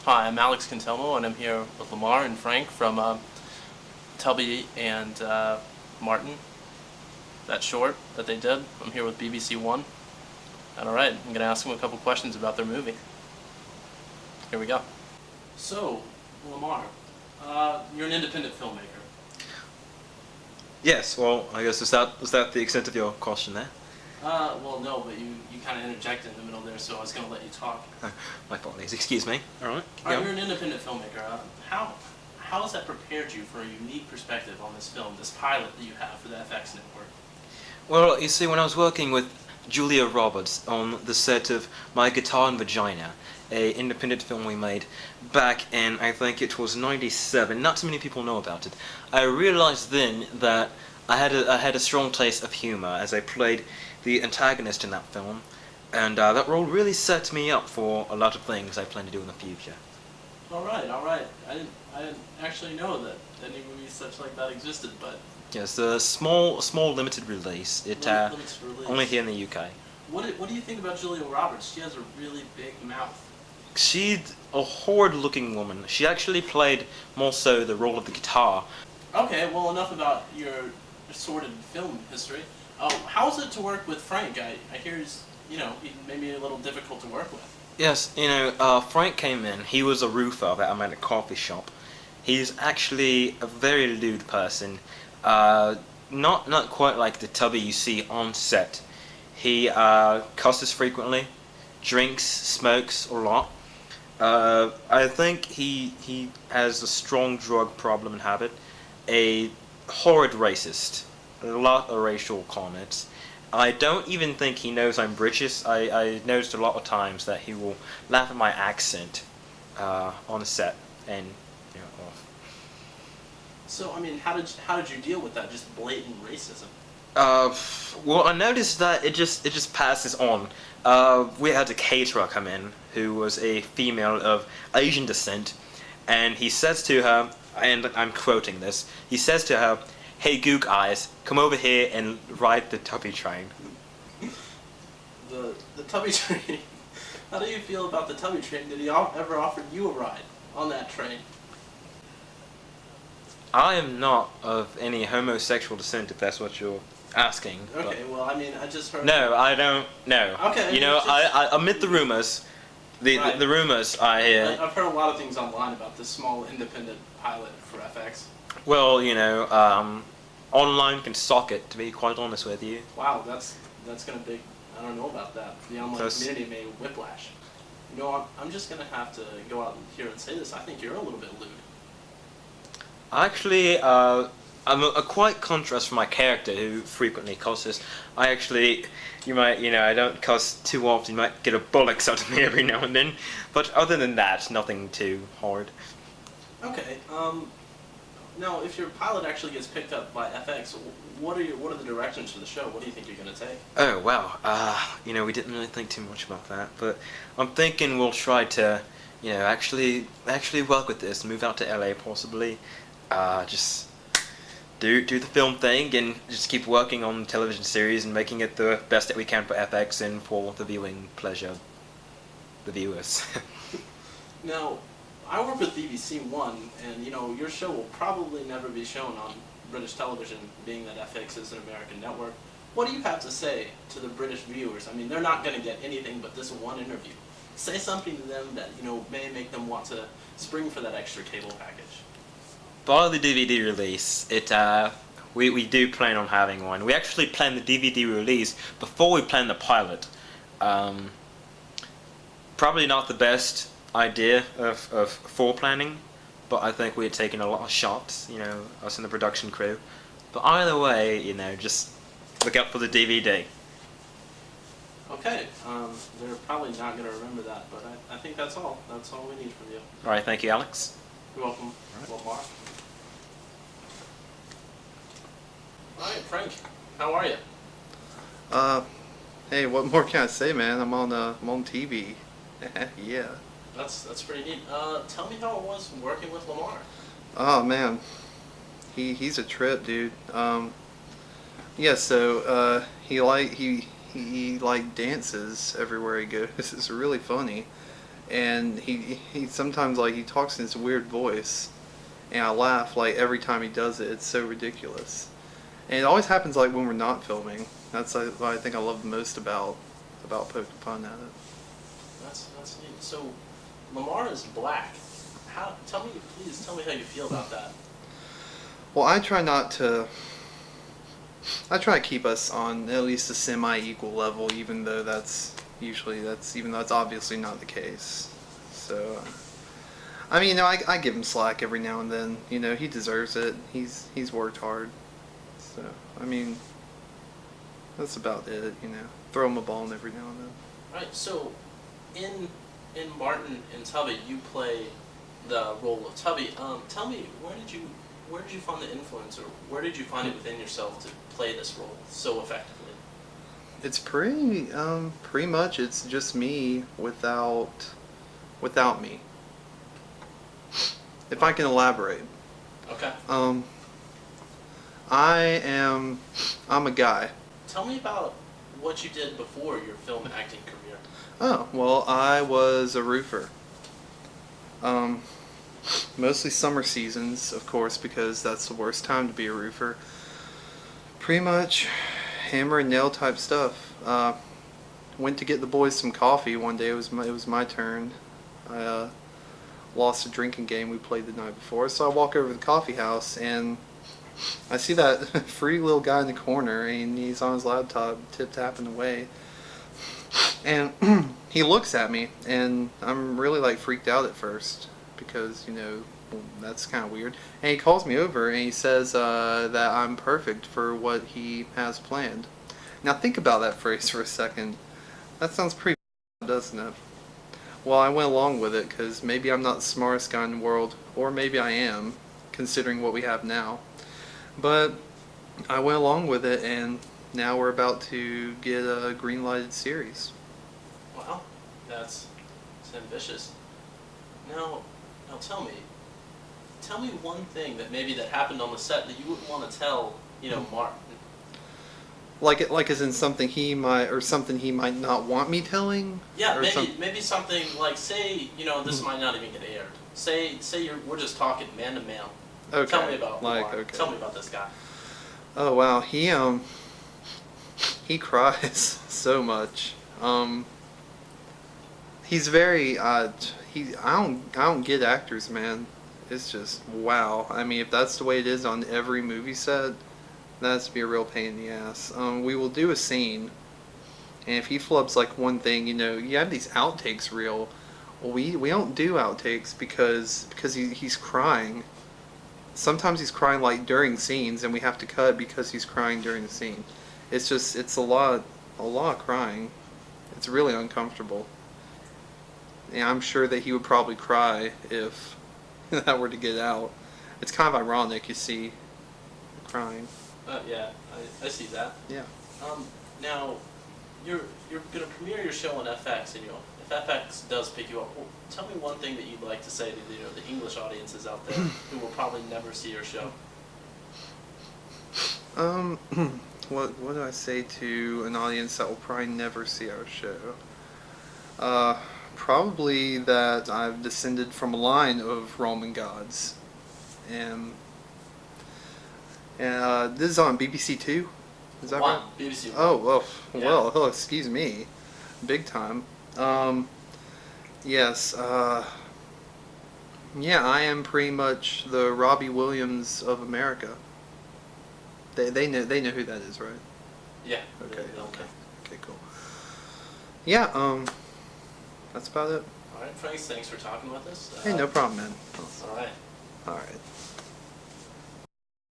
Hi, I'm Alex Cantelmo, and I'm here with Lemar and Frank from Tubbi and Martin, that short that they did. I'm here with BBC One. And alright, I'm going to ask them a couple questions about their movie. Here we go. So, Lemar, you're an independent filmmaker. Yes, well, I guess was that the extent of your question there? Well, no, but you kind of interjected in the middle there, so I was going to let you talk. My apologies, excuse me. Alright. Alright, you're an independent filmmaker. How has that prepared you for a unique perspective on this film, this pilot that you have for the FX network? Well, you see, when I was working with Julia Roberts on the set of My Guitar and Vagina, a independent film we made back in, I think it was '97, not too many people know about it, I realized then that I had a strong taste of humor as I played the antagonist in that film, and that role really set me up for a lot of things I plan to do in the future. Alright. I didn't actually know that any movies such like that existed, but... Yes, a small limited release. Limited release. Only here in the UK. What do you think about Julia Roberts? She has a really big mouth. She's a horrid-looking woman. She actually played more so the role of the guitar. Okay, well, enough about your sordid film history. How is it to work with Frank? I hear he's maybe a little difficult to work with. Yes, Frank came in. He was a roofer that I met at a coffee shop. He's actually a very lewd person. Not quite like the Tubby you see on set. He cusses frequently, drinks, smokes a lot. I think he has a strong drug problem and habit. A horrid racist. A lot of racial comments. I don't even think he knows I'm British. I noticed a lot of times that he will laugh at my accent on the set, and So, I mean, how did you deal with that? Just blatant racism? Well, I noticed that it just passes on. We had a caterer come in who was a female of Asian descent, and he says to her, and I'm quoting this, he says to her, "Hey Gook Eyes, come over here and ride the Tubby train." The Tubby train? How do you feel about the Tubby train? Did he ever offer you a ride on that train? I am not of any homosexual descent, if that's what you're asking. Okay, well, I mean, I just heard... No, I don't know. Okay. I admit the rumors. Right. The rumors I hear. I've heard a lot of things online about this small independent pilot for FX. Well, online can suck it, to be quite honest with you. Wow, that's gonna be... I don't know about that. The online community may whiplash. I'm just gonna have to go out here and say this. I think you're a little bit lewd. Actually, I'm a quite contrast from my character, who frequently cusses. I don't cuss too often. You might get a bollocks out of me every now and then. But other than that, nothing too hard. Okay. Now, if your pilot actually gets picked up by FX, what are the directions for the show? What do you think you're going to take? Oh, wow. We didn't really think too much about that. But I'm thinking we'll try to, actually work with this, move out to LA possibly. Just do the film thing and just keep working on the television series and making it the best that we can for FX and for the viewing pleasure, the viewers. Now, I work with BBC One, and your show will probably never be shown on British television, being that FX is an American network. What do you have to say to the British viewers? I mean, they're not going to get anything but this one interview. Say something to them that may make them want to spring for that extra cable package. By the DVD release, we do plan on having one. We actually planned the DVD release before we planned the pilot. Probably not the best idea of foreplanning, but I think we had taken a lot of shots, us and the production crew. But either way, just look out for the DVD. Okay, they're probably not going to remember that, but I think that's all. That's all we need from you. Alright, thank you, Alex. You're welcome. Lemar. Alright, Frank, how are you? Hey, what more can I say, man? I'm on TV. Yeah. That's pretty neat. Tell me how it was working with Lemar. Oh man, he's a trip, dude. Yeah. So he dances everywhere he goes. It's really funny, and he sometimes like he talks in this weird voice, and I laugh like every time he does it. It's so ridiculous, and it always happens like when we're not filming. That's what I think I love the most about poking fun at it. That's neat. So, Lemar is black. Please tell me how you feel about that. Well, I try to keep us on at least a semi-equal level, even though that's obviously not the case. So, I mean, I give him slack every now and then. He deserves it. He's worked hard. So, I mean, that's about it. Throw him a bone every now and then. Right. So, in Martin and Tubbi, you play the role of Tubbi. Tell me, where did you find the influence, or where did you find it within yourself to play this role so effectively? It's pretty much it's just me without me. If I can elaborate. Okay. I'm a guy. Tell me about what you did before your film acting career. Oh, well, I was a roofer. Mostly summer seasons, of course, because that's the worst time to be a roofer. Pretty much hammer and nail type stuff. Went to get the boys some coffee one day. It was my turn. I lost a drinking game we played the night before, so I walk over to the coffee house and I see that free little guy in the corner, and he's on his laptop, tip-tapping away. And he looks at me, and I'm really like freaked out at first because that's kind of weird. And he calls me over and he says that I'm perfect for what he has planned. Now think about that phrase for a second. That sounds pretty, doesn't it? Well, I went along with it because maybe I'm not the smartest guy in the world, or maybe I am, considering what we have now. But I went along with it, and now we're about to get a green-lighted series. Wow, that's ambitious. Now tell me one thing that happened on the set that you wouldn't want to tell, Martin. Like as in something he might not want me telling. Yeah, maybe something like, say, this might not even get aired. Say we're just talking man to man. Okay. Tell me about Lemar. Okay. Tell me about this guy. Oh wow, he cries so much. He's very I don't get actors, man. It's just wow. I mean, if that's the way it is on every movie set, that's be a real pain in the ass. We will do a scene, and if he flubs like one thing, you have these outtakes reel. Well, we don't do outtakes because he's crying. Sometimes he's crying like during scenes, and we have to cut because he's crying during the scene. It's a lot of crying. It's really uncomfortable. And I'm sure that he would probably cry if that were to get out. It's kind of ironic, you see, crying. Yeah, I see that. Yeah. Now, you're gonna premiere your show on FX, and if FX does pick you up, well, tell me one thing that you'd like to say to the English audiences out there who will probably never see your show. What do I say to an audience that will probably never see our show? Probably that I've descended from a line of Roman gods, and this is on BBC Two. Is that right? BBC One. Oh, Yeah. well, excuse me, big time. Yes. Yeah, I am pretty much the Robbie Williams of America. They know who that is, right? Yeah. Okay. Okay. Okay. Cool. Yeah. That's about it. All right, Frank. Thanks for talking with us. Hey, no problem, man. All right. All right.